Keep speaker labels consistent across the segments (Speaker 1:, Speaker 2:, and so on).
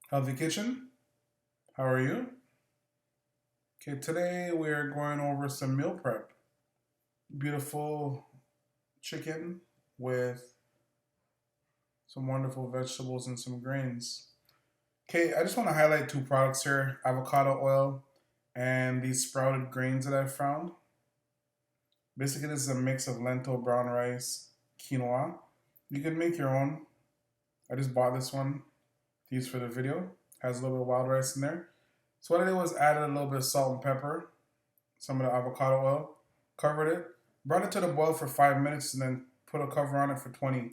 Speaker 1: Healthy Kitchen. How are you? Okay, today we're going over some meal prep. Beautiful chicken with some wonderful vegetables and some grains. Okay, I just want to highlight two products here: avocado oil and these sprouted grains that I found. Basically, this is a mix of lentil, brown rice, quinoa. You can make your own. I just bought this one to use for the video. Has a little bit of wild rice in there. So what I did was added a little bit of salt and pepper, some of the avocado oil, covered it, brought it to the boil for 5 minutes, and then put a cover on it for 20.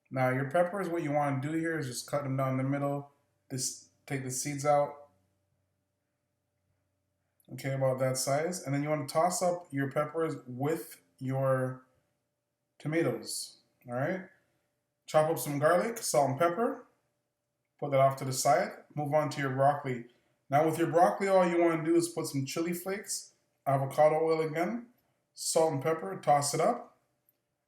Speaker 1: Now your peppers, what you want to do here is just cut them down the middle. This take the seeds out, okay, about that size, and then you want to toss up your peppers with your tomatoes. All right, chop up some garlic, salt and pepper. Put that off to the side. Move on to your broccoli. Now with your broccoli, all you want to do is put some chili flakes, avocado oil again, salt and pepper, toss it up,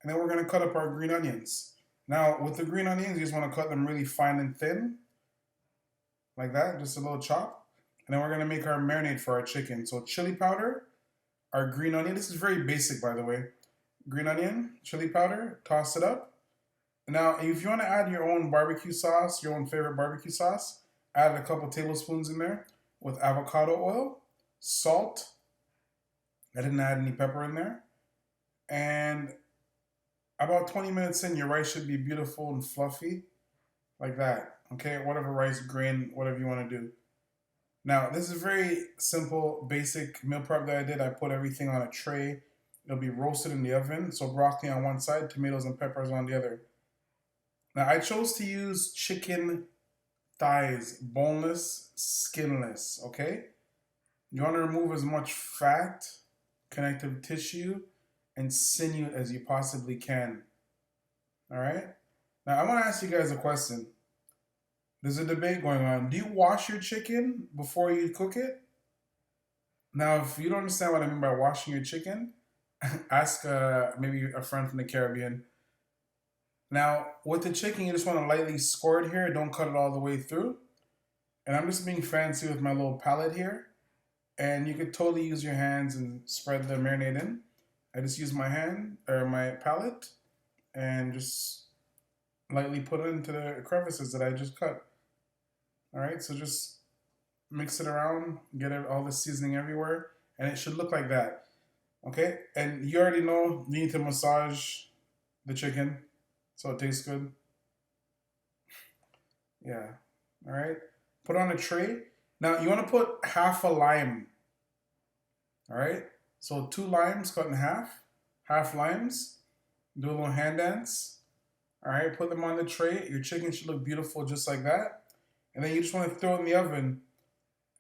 Speaker 1: and then we're going to cut up our green onions. Now with the green onions, you just want to cut them really fine and thin, like that, just a little chop. And then we're going to make our marinade for our chicken. So chili powder, our green onion. This is very basic, by the way. Green onion, chili powder, toss it up. Now, if you want to add your own barbecue sauce, your own favorite barbecue sauce, add a couple tablespoons in there with avocado oil, salt. I didn't add any pepper in there. And about 20 minutes in, your rice should be beautiful and fluffy, like that. Okay, whatever rice, grain, whatever you want to do. Now, this is a very simple, basic meal prep that I did. I put everything on a tray. It'll be roasted in the oven. So broccoli on one side, tomatoes and peppers on the other. Now, I chose to use chicken thighs, boneless, skinless, okay? You want to remove as much fat, connective tissue, and sinew as you possibly can, all right? Now, I want to ask you guys a question. There's a debate going on. Do you wash your chicken before you cook it? Now, if you don't understand what I mean by washing your chicken, ask maybe a friend from the Caribbean. Now, with the chicken, you just want to lightly score it here. Don't cut it all the way through. And I'm just being fancy with my little palette here. And you could totally use your hands and spread the marinade in. I just use my hand or my palette and just lightly put it into the crevices that I just cut. All right, so just mix it around, get it all the seasoning everywhere, and it should look like that. Okay, and you already know you need to massage the chicken so it tastes good. Yeah. All right. Put on a tray. Now you want to put half a lime. All right. So two limes cut in half limes. Do a little hand dance. All right. Put them on the tray. Your chicken should look beautiful just like that. And then you just want to throw it in the oven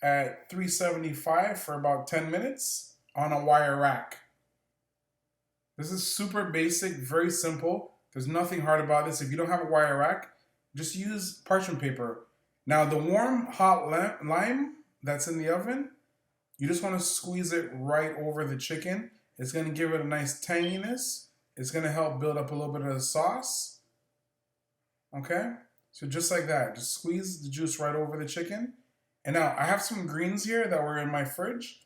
Speaker 1: at 375 for about 10 minutes on a wire rack. This is super basic, very simple. There's nothing hard about this. If you don't have a wire rack, just use parchment paper. Now, the warm, hot lime that's in the oven, you just want to squeeze it right over the chicken. It's going to give it a nice tanginess. It's going to help build up a little bit of the sauce. Okay? So just like that, just squeeze the juice right over the chicken. And now, I have some greens here that were in my fridge.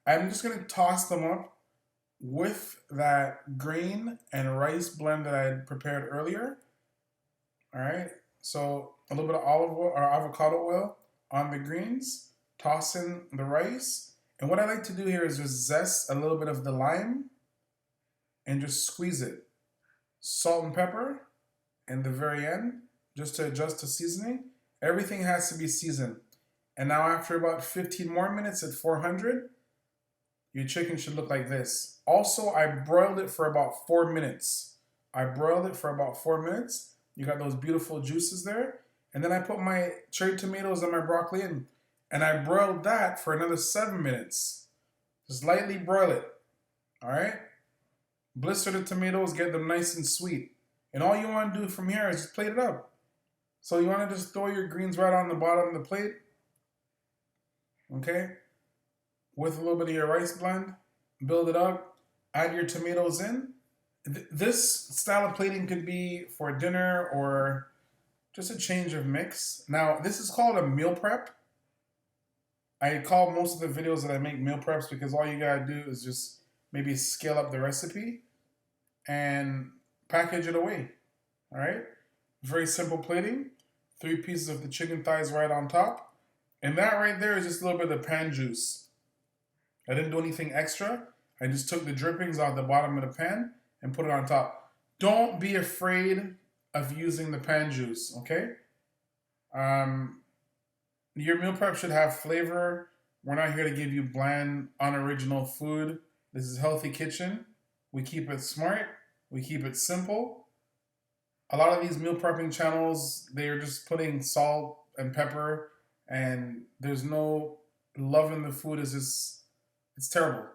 Speaker 1: I'm just going to toss them up with that grain and rice blend that I had prepared earlier. All right, so a little bit of olive oil or avocado oil on the greens, toss in the rice. And what I like to do here is just zest a little bit of the lime and just squeeze it. Salt and pepper in the very end, just to adjust the seasoning. Everything has to be seasoned. And now after about 15 more minutes at 400, your chicken should look like this. Also, I broiled it for about 4 minutes. You got those beautiful juices there. And then I put my cherry tomatoes and my broccoli in. And I broiled that for another 7 minutes. Just lightly broil it. All right? Blister the tomatoes, get them nice and sweet. And all you want to do from here is just plate it up. So you want to just throw your greens right on the bottom of the plate. Okay? With a little bit of your rice blend, build it up, add your tomatoes in. This style of plating could be for dinner or Just a change of mix. Now, this is called a meal prep. I call most of the videos that I make meal preps because all you gotta do is just maybe scale up the recipe and package it away. All right? Very simple plating. 3 pieces of the chicken thighs right on top. And that right there is just a little bit of pan juice. I didn't do anything extra. I just took the drippings out the bottom of the pan and put it on top. Don't be afraid of using the pan juice, okay? Your meal prep should have flavor. We're not here to give you bland, unoriginal food. This is Healthy Kitchen. We keep it smart. We keep it simple. A lot of these meal prepping channels, they're just putting salt and pepper, and there's no love in the food. It's terrible.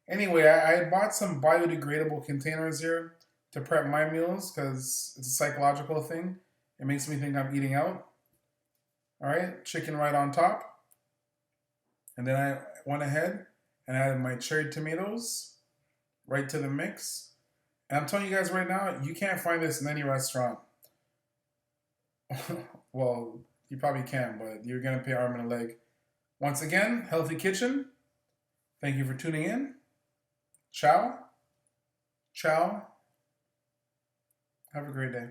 Speaker 1: Anyway, I bought some biodegradable containers here to prep my meals because it's a psychological thing. It makes me think I'm eating out. All right, chicken right on top. And then I went ahead and added my cherry tomatoes right to the mix. And I'm telling you guys right now, you can't find this in any restaurant. Well, you probably can, but you're going to pay arm and a leg. Once again, Healthy Kitchen. Thank you for tuning in. Ciao. Ciao. Have a great day.